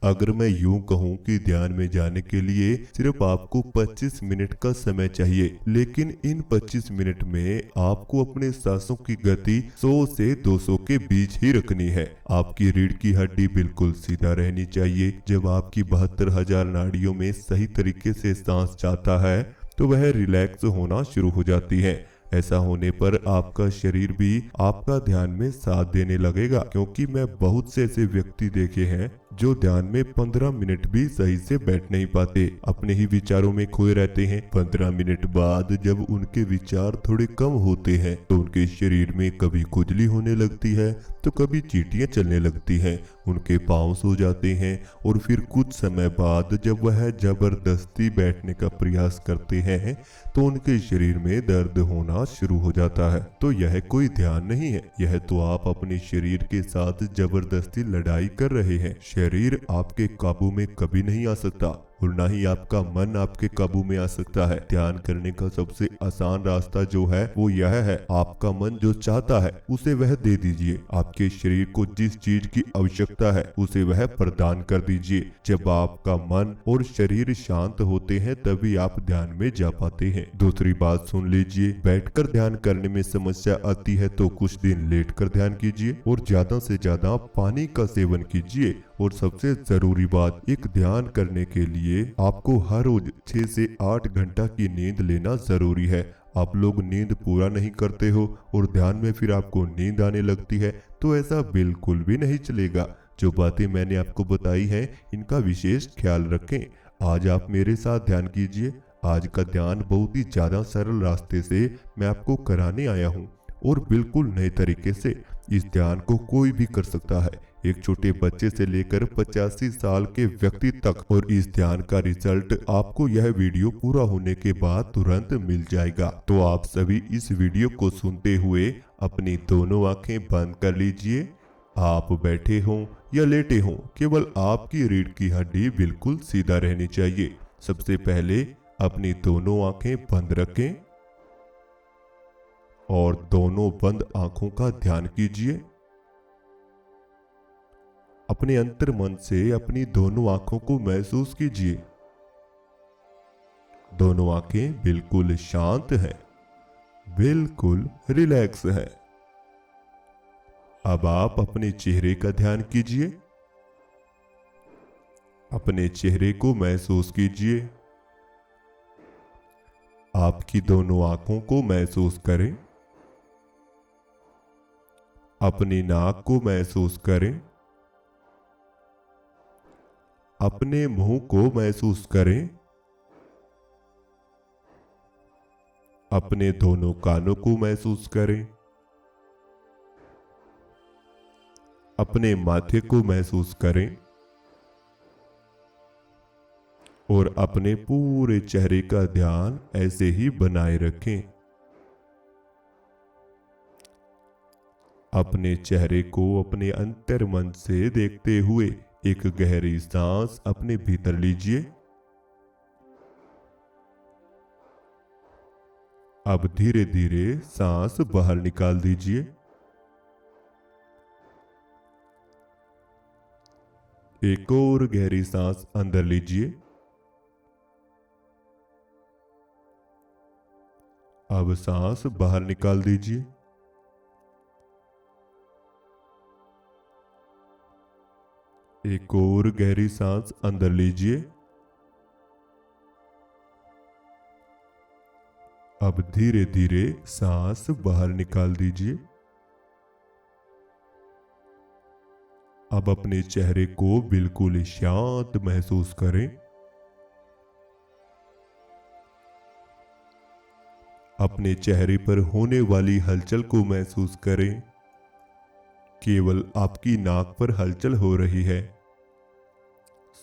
अगर मैं यूं कहूं कि ध्यान में जाने के लिए सिर्फ आपको 25 मिनट का समय चाहिए, लेकिन इन 25 मिनट में आपको अपने सांसों की गति 100 से 200 के बीच ही रखनी है। आपकी रीढ़ की हड्डी बिल्कुल सीधा रहनी चाहिए। जब आपकी 72,000 नाड़ियों में सही तरीके से सांस जाता है तो वह रिलैक्स होना शुरू हो जाती है। ऐसा होने पर आपका शरीर भी आपका ध्यान में साथ देने लगेगा, क्योंकि मैं बहुत से ऐसे व्यक्ति देखे हैं जो ध्यान में 15 मिनट भी सही से बैठ नहीं पाते, अपने ही विचारों में खोए रहते हैं। 15 मिनट बाद जब उनके विचार थोड़े कम होते हैं तो उनके शरीर में कभी खुजली होने लगती है तो कभी चींटियां चलने लगती हैं, उनके पांव सो जाते हैं और फिर कुछ समय बाद जब वह जबरदस्ती बैठने का प्रयास करते हैं तो उनके शरीर में दर्द होना शुरू हो जाता है। तो यह कोई ध्यान नहीं है, यह तो आप अपने शरीर के साथ जबरदस्ती लड़ाई कर रहे हैं। शरीर आपके काबू में कभी नहीं आ सकता और ना ही आपका मन आपके काबू में आ सकता है। ध्यान करने का सबसे आसान रास्ता जो है वो यह है, आपका मन जो चाहता है उसे वह दे दीजिए। आपके शरीर को जिस चीज की आवश्यकता है उसे वह प्रदान कर दीजिए। जब आपका मन और शरीर शांत होते हैं तभी आप ध्यान में जा पाते हैं। दूसरी बात सुन लीजिए, बैठकर ध्यान करने में समस्या आती है तो कुछ दिन लेटकर ध्यान कीजिए और ज्यादा से ज्यादा पानी का सेवन कीजिए। और सबसे जरूरी बात, एक ध्यान करने के लिए आपको हर रोज 6 से 8 घंटा की नींद लेना जरूरी है। आप लोग नींद पूरा नहीं करते हो और ध्यान में फिर आपको नींद आने लगती है, तो ऐसा बिल्कुल भी नहीं चलेगा। जो बातें मैंने आपको बताई हैं इनका विशेष ख्याल रखें। आज आप मेरे साथ ध्यान कीजिए। आज का ध्यान बहुत ही ज्यादा सरल रास्ते से मैं आपको कराने आया हूँ और बिल्कुल नए तरीके से। इस ध्यान को कोई भी कर सकता है, एक छोटे बच्चे से लेकर 85 साल के व्यक्ति तक। और इस ध्यान का रिजल्ट आपको यह वीडियो पूरा होने के बाद तुरंत मिल जाएगा। तो आप सभी इस वीडियो को सुनते हुए अपनी दोनों आंखें बंद कर लीजिए। आप बैठे हों या लेटे हों, केवल आपकी रीढ़ की हड्डी बिल्कुल सीधा रहनी चाहिए। सबसे पहले अपनी दोनों आंखें बंद रखें और दोनों बंद आंखों का ध्यान कीजिए। अपने अंतर मन से अपनी दोनों आंखों को महसूस कीजिए। दोनों आंखें बिल्कुल शांत हैं, बिल्कुल रिलैक्स हैं। अब आप अपने चेहरे का ध्यान कीजिए। अपने चेहरे को महसूस कीजिए। आपकी दोनों आंखों को महसूस करें। अपनी नाक को महसूस करें। अपने मुंह को महसूस करें। अपने दोनों कानों को महसूस करें। अपने माथे को महसूस करें और अपने पूरे चेहरे का ध्यान ऐसे ही बनाए रखें। अपने चेहरे को अपने अंतर मन से देखते हुए एक गहरी सांस अपने भीतर लीजिए। अब धीरे धीरे सांस बाहर निकाल दीजिए। एक और गहरी सांस अंदर लीजिए। अब सांस बाहर निकाल दीजिए। एक और गहरी सांस अंदर लीजिए। अब धीरे धीरे सांस बाहर निकाल दीजिए। अब अपने चेहरे को बिल्कुल शांत महसूस करें। अपने चेहरे पर होने वाली हलचल को महसूस करें। केवल आपकी नाक पर हलचल हो रही है,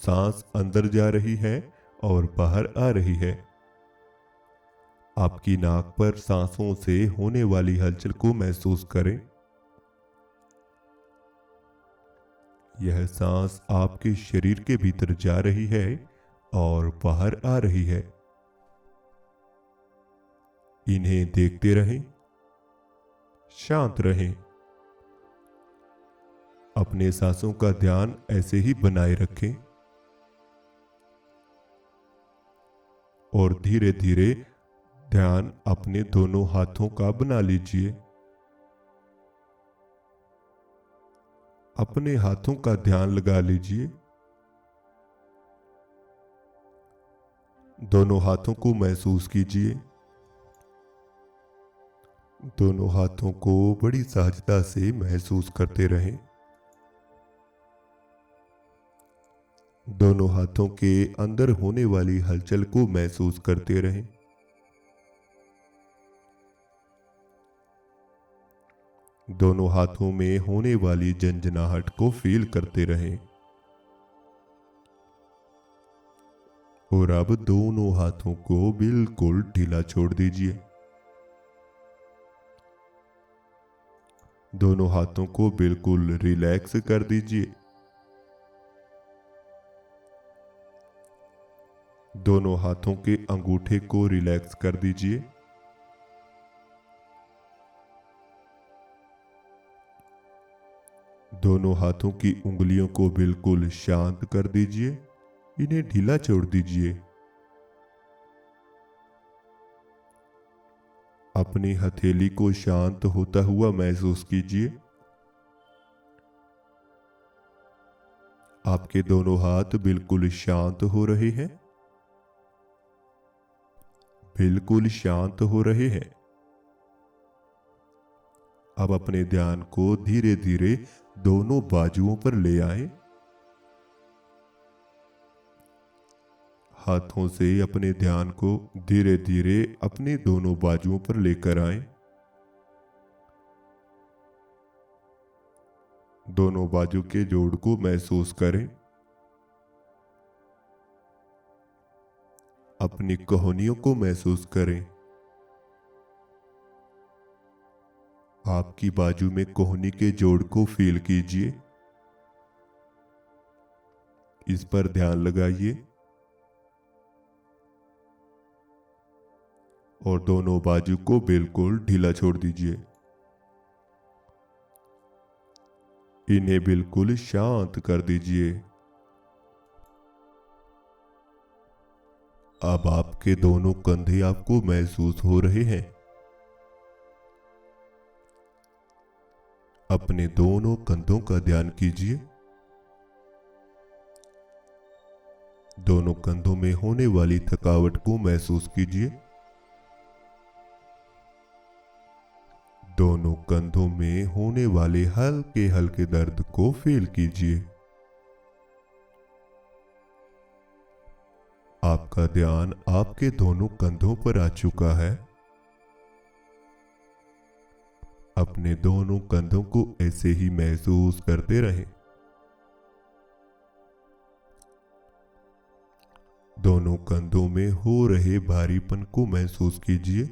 सांस अंदर जा रही है और बाहर आ रही है। आपकी नाक पर सांसों से होने वाली हलचल को महसूस करें। यह सांस आपके शरीर के भीतर जा रही है और बाहर आ रही है। इन्हें देखते रहें, शांत रहें। अपने सांसों का ध्यान ऐसे ही बनाए रखें। और धीरे धीरे ध्यान अपने दोनों हाथों का बना लीजिए। अपने हाथों का ध्यान लगा लीजिए। दोनों हाथों को महसूस कीजिए। दोनों हाथों को बड़ी सहजता से महसूस करते रहें। दोनों हाथों के अंदर होने वाली हलचल को महसूस करते रहें। दोनों हाथों में होने वाली झंझनाहट को फील करते रहें। और अब दोनों हाथों को बिल्कुल ढीला छोड़ दीजिए। दोनों हाथों को बिल्कुल रिलैक्स कर दीजिए। दोनों हाथों के अंगूठे को रिलैक्स कर दीजिए। दोनों हाथों की उंगलियों को बिल्कुल शांत कर दीजिए। इन्हें ढीला छोड़ दीजिए। अपनी हथेली को शांत होता हुआ महसूस कीजिए। आपके दोनों हाथ बिल्कुल शांत हो रहे हैं। बिल्कुल शांत हो रहे हैं। अब अपने ध्यान को धीरे धीरे दोनों बाजुओं पर ले आएं। हाथों से अपने ध्यान को धीरे धीरे अपने दोनों बाजुओं पर लेकर आएं। दोनों बाजू के जोड़ को महसूस करें। अपनी कोहनियों को महसूस करें। आपकी बाजू में कोहनी के जोड़ को फील कीजिए। इस पर ध्यान लगाइए और दोनों बाजू को बिल्कुल ढीला छोड़ दीजिए। इन्हें बिल्कुल शांत कर दीजिए। अब आपके दोनों कंधे आपको महसूस हो रहे हैं। अपने दोनों कंधों का ध्यान कीजिए। दोनों कंधों में होने वाली थकावट को महसूस कीजिए। दोनों कंधों में होने वाले हल्के हल्के दर्द को फील कीजिए। आपका ध्यान आपके दोनों कंधों पर आ चुका है। अपने दोनों कंधों को ऐसे ही महसूस करते रहें। दोनों कंधों में हो रहे भारीपन को महसूस कीजिए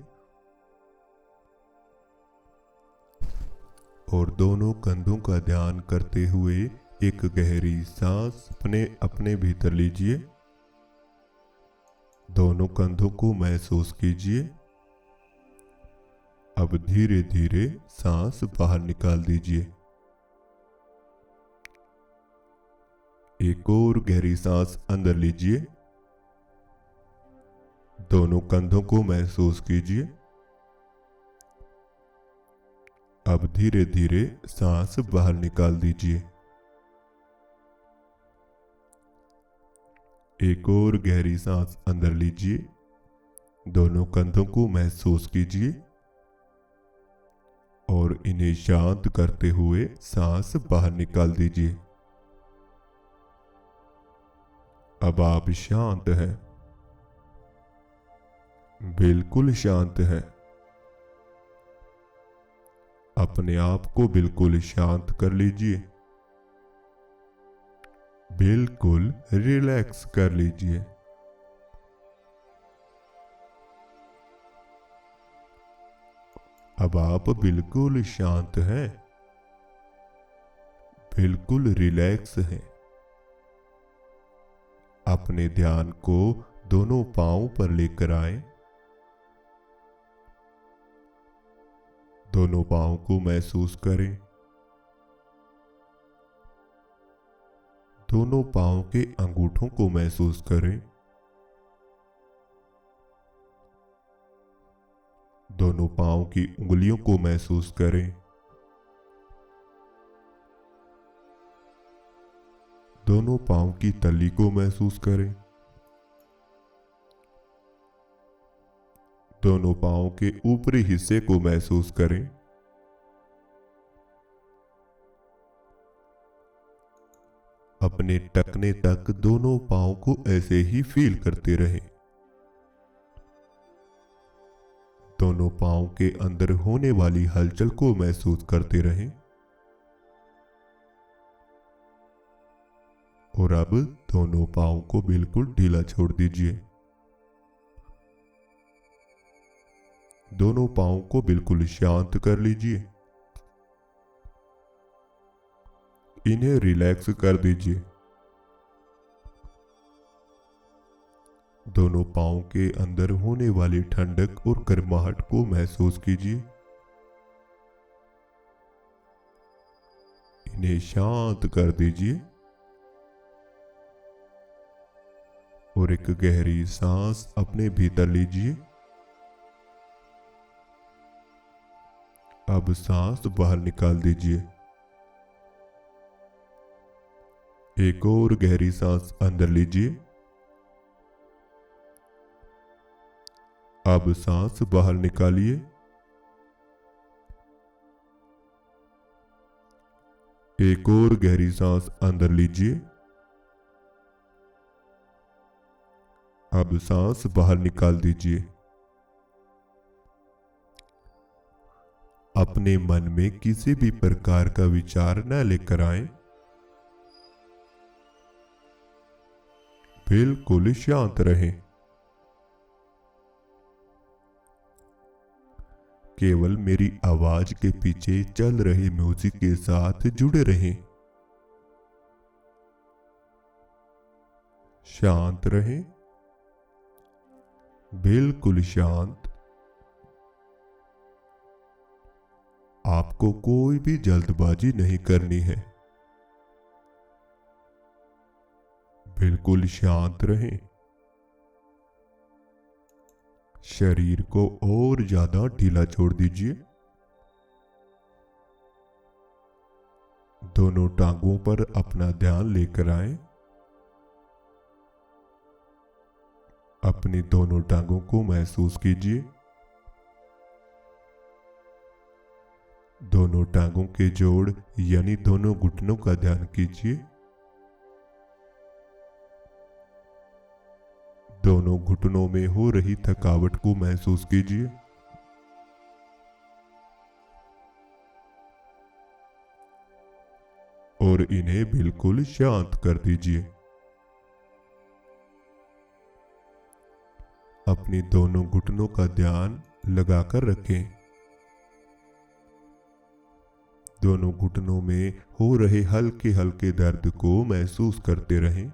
और दोनों कंधों का ध्यान करते हुए एक गहरी सांस अपने भीतर लीजिए। दोनों कंधों को महसूस कीजिए। अब धीरे धीरे सांस बाहर निकाल दीजिए। एक और गहरी सांस अंदर लीजिए। दोनों कंधों को महसूस कीजिए। अब धीरे धीरे सांस बाहर निकाल दीजिए। एक और गहरी सांस अंदर लीजिए। दोनों कंधों को महसूस कीजिए और इन्हें शांत करते हुए सांस बाहर निकाल दीजिए। अब आप शांत हैं। बिल्कुल शांत हैं। अपने आप को बिल्कुल शांत कर लीजिए। बिल्कुल रिलैक्स कर लीजिए। अब आप बिल्कुल शांत हैं। बिल्कुल रिलैक्स हैं। अपने ध्यान को दोनों पांवों पर लेकर आएं। दोनों पांवों को महसूस करें। दोनों पांवों के अंगूठों को महसूस करें। दोनों पांव की उंगलियों को महसूस करें। दोनों पांव की तली को महसूस करें। दोनों पांव के ऊपरी हिस्से को महसूस करें। अपने टखने तक दोनों पांव को ऐसे ही फील करते रहें। दोनों पांव के अंदर होने वाली हलचल को महसूस करते रहें। और अब दोनों पांव को बिल्कुल ढीला छोड़ दीजिए। दोनों पांव को बिल्कुल शांत कर लीजिए। इन्हें रिलैक्स कर दीजिए। दोनों पांव के अंदर होने वाली ठंडक और गर्माहट को महसूस कीजिए। इन्हें शांत कर दीजिए और एक गहरी सांस अपने भीतर लीजिए। अब सांस बाहर निकाल दीजिए। एक और गहरी सांस अंदर लीजिए। अब सांस बाहर निकालिए। एक और गहरी सांस अंदर लीजिए। अब सांस बाहर निकाल दीजिए। अपने मन में किसी भी प्रकार का विचार न लेकर आए। बिल्कुल शांत रहें। केवल मेरी आवाज के पीछे चल रहे म्यूजिक के साथ जुड़े रहें। शांत रहें। बिल्कुल शांत। आपको कोई भी जल्दबाजी नहीं करनी है। बिल्कुल शांत रहें। शरीर को और ज्यादा ढीला छोड़ दीजिए। दोनों टांगों पर अपना ध्यान लेकर आए। अपनी दोनों टांगों को महसूस कीजिए। दोनों टांगों के जोड़ यानी दोनों घुटनों का ध्यान कीजिए। दोनों घुटनों में हो रही थकावट को महसूस कीजिए। और इन्हें बिल्कुल शांत कर दीजिए। अपनी दोनों घुटनों का ध्यान लगाकर रखें। दोनों घुटनों में हो रहे हल्के हल्के दर्द को महसूस करते रहें।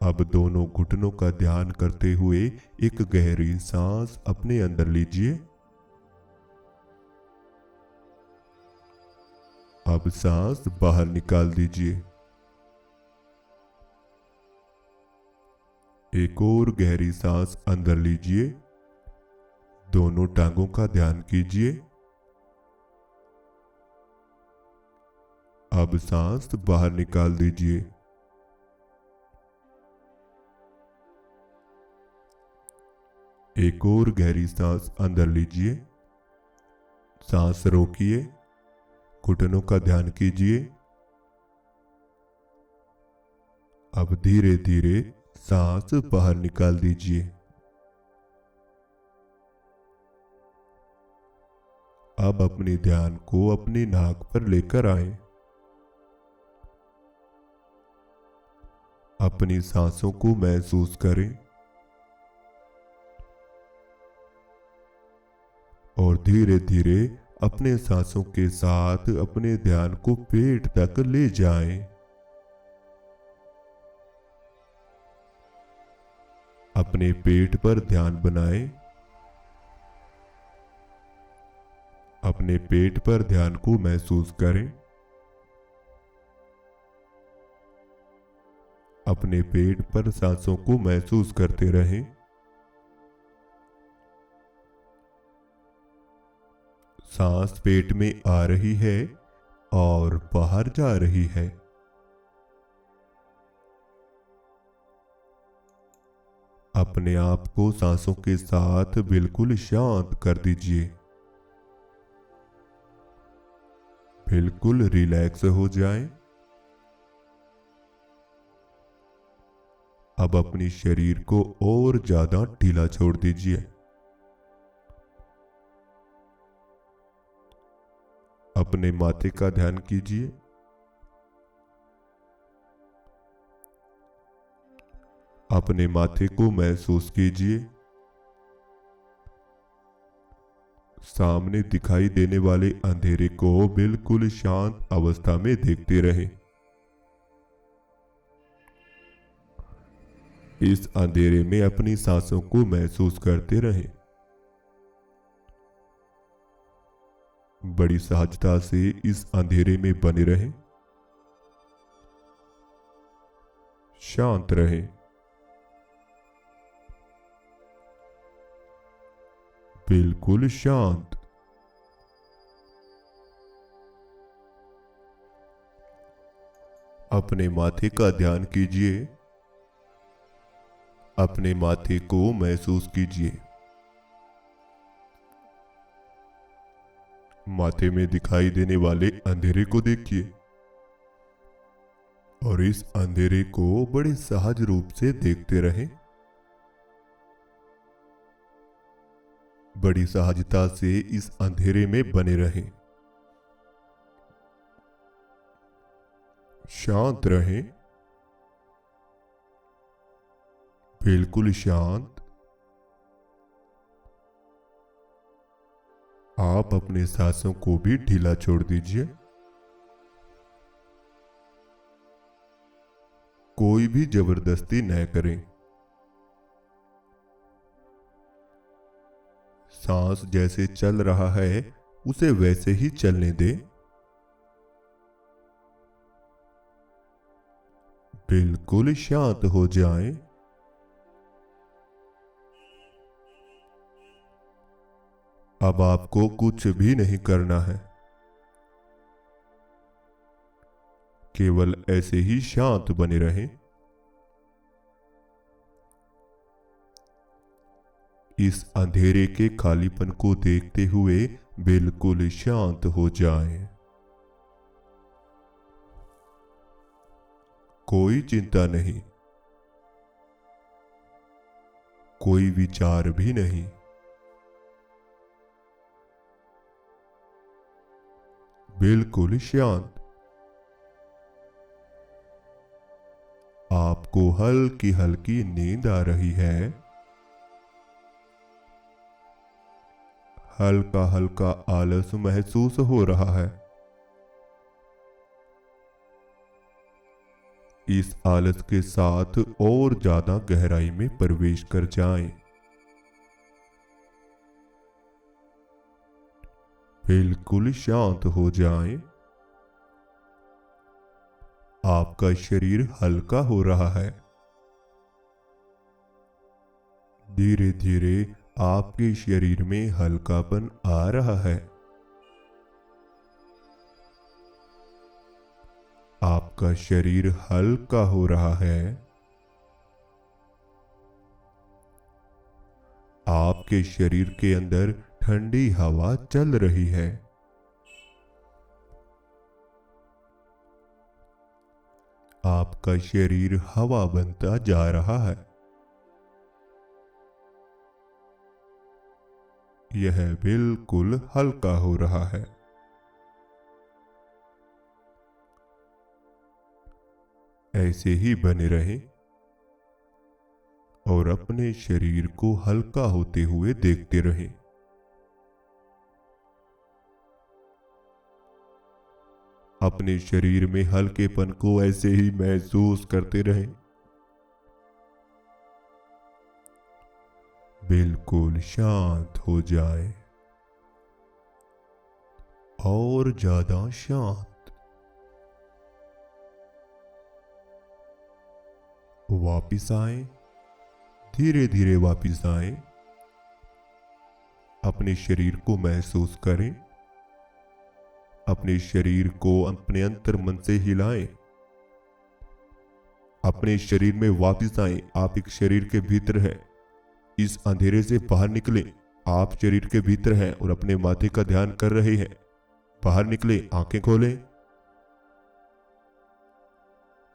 अब दोनों घुटनों का ध्यान करते हुए एक गहरी सांस अपने अंदर लीजिए। अब सांस बाहर निकाल दीजिए। एक और गहरी सांस अंदर लीजिए। दोनों टांगों का ध्यान कीजिए। अब सांस बाहर निकाल दीजिए। एक और गहरी सांस अंदर लीजिए। सांस रोकिए। घुटनों का ध्यान कीजिए। अब धीरे धीरे सांस बाहर निकाल दीजिए। अब अपने ध्यान को अपनी नाक पर लेकर आए। अपनी सांसों को महसूस करें और धीरे धीरे अपने सांसों के साथ अपने ध्यान को पेट तक ले जाएं। अपने पेट पर ध्यान बनाएं। अपने पेट पर ध्यान को महसूस करें। अपने पेट पर सांसों को महसूस करते रहें। सांस पेट में आ रही है और बाहर जा रही है। अपने आप को सांसों के साथ बिल्कुल शांत कर दीजिए। बिल्कुल रिलैक्स हो जाएं। अब अपनी शरीर को और ज्यादा ढीला छोड़ दीजिए। अपने माथे का ध्यान कीजिए। अपने माथे को महसूस कीजिए। सामने दिखाई देने वाले अंधेरे को बिल्कुल शांत अवस्था में देखते रहें। इस अंधेरे में अपनी सांसों को महसूस करते रहें। बड़ी सहजता से इस अंधेरे में बने रहें। शांत रहें। बिल्कुल शांत। अपने माथे का ध्यान कीजिए। अपने माथे को महसूस कीजिए। माथे में दिखाई देने वाले अंधेरे को देखिए और इस अंधेरे को बड़े सहज रूप से देखते रहें। बड़ी सहजता से इस अंधेरे में बने रहें। शांत रहें। बिल्कुल शांत। आप अपने सांसों को भी ढीला छोड़ दीजिए। कोई भी जबरदस्ती न करें। सांस जैसे चल रहा है उसे वैसे ही चलने दें। बिल्कुल शांत हो जाएं। अब आपको कुछ भी नहीं करना है। केवल ऐसे ही शांत बने रहें। इस अंधेरे के खालीपन को देखते हुए बिल्कुल शांत हो जाएं। कोई चिंता नहीं। कोई विचार भी नहीं। बिल्कुल शांत। आपको हल्की हल्की नींद आ रही है। हल्का हल्का आलस महसूस हो रहा है। इस आलस के साथ और ज्यादा गहराई में प्रवेश कर जाएं। बिल्कुल शांत हो जाएं। आपका शरीर हल्का हो रहा है। धीरे धीरे आपके शरीर में हल्कापन आ रहा है। आपका शरीर हल्का हो रहा है। आपके शरीर के अंदर ठंडी हवा चल रही है। आपका शरीर हवा बनता जा रहा है। यह बिल्कुल हल्का हो रहा है। ऐसे ही बने रहें और अपने शरीर को हल्का होते हुए देखते रहें। अपने शरीर में हल्केपन को ऐसे ही महसूस करते रहें। बिल्कुल शांत हो जाए और ज्यादा शांत। वापिस आए। धीरे धीरे वापिस आए। अपने शरीर को महसूस करें। अपने शरीर को अपने अंतर मन से हिलाएं। अपने शरीर में वापस आएं। आप एक शरीर के भीतर हैं। इस अंधेरे से बाहर निकलें। आप शरीर के भीतर हैं और अपने माथे का ध्यान कर रहे हैं। बाहर निकले, आंखें खोलें।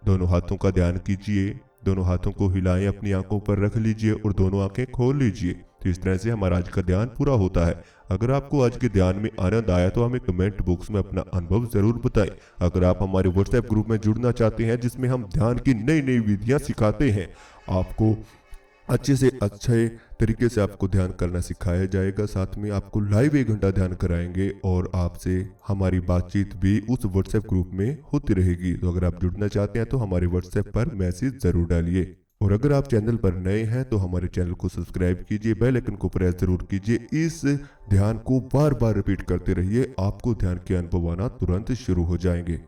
दोनों हाथों का ध्यान कीजिए। दोनों हाथों को हिलाएं, अपनी आंखों पर रख लीजिए और दोनों आंखें खोल लीजिए। तो इस तरह से हमारा आज का ध्यान पूरा होता है। अगर आपको आज के ध्यान में आनंद आया तो हमें कमेंट बॉक्स में अपना अनुभव जरूर बताएं। अगर आप हमारे व्हाट्सएप ग्रुप में जुड़ना चाहते हैं जिसमें हम ध्यान की नई नई विधियां सिखाते हैं, आपको अच्छे से अच्छे तरीके से आपको ध्यान करना सिखाया जाएगा। साथ में आपको लाइव 1 घंटा ध्यान कराएंगे और आपसे हमारी बातचीत भी उस व्हाट्सएप ग्रुप में होती रहेगी। तो अगर आप जुड़ना चाहते हैं तो हमारे व्हाट्सएप पर मैसेज जरूर डालिए। और अगर आप चैनल पर नए हैं तो हमारे चैनल को सब्सक्राइब कीजिए, बेल आइकन को प्रेस जरूर कीजिए। इस ध्यान को बार बार रिपीट करते रहिए, आपको ध्यान के अनुभव आना तुरंत शुरू हो जाएंगे।